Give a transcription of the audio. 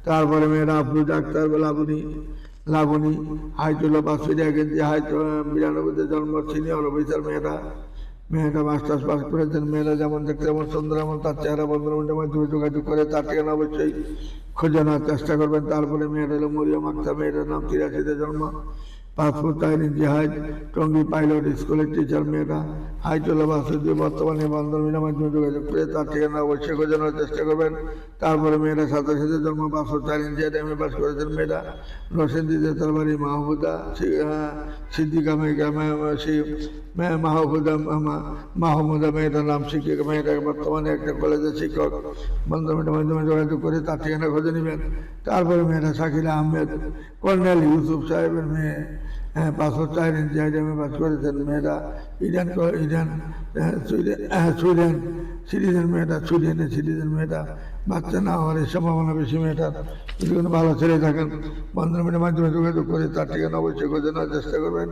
তারপরে মেয়েরা আফরোজা আক্তার লাবণী হাইট হলো 5 ফিট 1 ইঞ্চি, হাইট 92-তে জন্ম, সিনিয়র অফিসার মেয়েটা মাস্টার্স পাস করেছেন। মেয়েরা যেমন দেখতে যেমন সুন্দর, এমন তার চেহারা বন্ধুর মাধ্যমে যোগাযোগ করে তার ঠিকানা অবশ্যই খুঁজে নেওয়ার চেষ্টা করবেন। তারপরে মেয়েটা হলো মরিয়ম আক্তার, মেয়েটার নাম 83-তে জন্ম, 5 ফুট 4 ইঞ্চি হাইট, টঙ্গী পাইলট স্কুলের টিচার। মেয়েটা হাইট হলো 62, বর্তমানে বন্ধুর মাধ্যমে যোগাযোগ করে তার ঠিকানা অবশ্যই খুঁজে নেওয়ার চেষ্টা করবেন। তারপরে মেয়েরা 87-তে জন্ম, 5 ফুট 4 ইঞ্চি হাইট, এমএ পাস করেছেন। মেয়েটা নরসিংদীতে, তার বাড়ি মাহমুদা সিদ্দিকা মাহমুদা মেয়েটার নাম শিক্ষিকা। মেয়েটা বর্তমানে একটা কলেজের শিক্ষক। বন্ধুর মাধ্যমে যোগাযোগ করে তার ঠিকানা খুঁজে নেবেন। তারপরে মেয়েটা শাকিলা আহমেদ, কর্নেল ইউসুফ সাহেবের মেয়ে, 5 ফুট 4 ইঞ্চি হাইট, এমএ পাস করেছেন। মেয়েটা সুইডেন সিটিজেন। মেয়েটা সুইডেনের সিটিজেন। মেয়েটা বাচ্চা না হওয়ার সম্ভাবনা বেশি। মেয়েটার যদি কোনো ভালো ছেলে থাকেন বন্ধুর মাধ্যমে যোগাযোগ করে তার ঠিকানা অবশ্যই খুঁজে নেওয়ার চেষ্টা করবেন।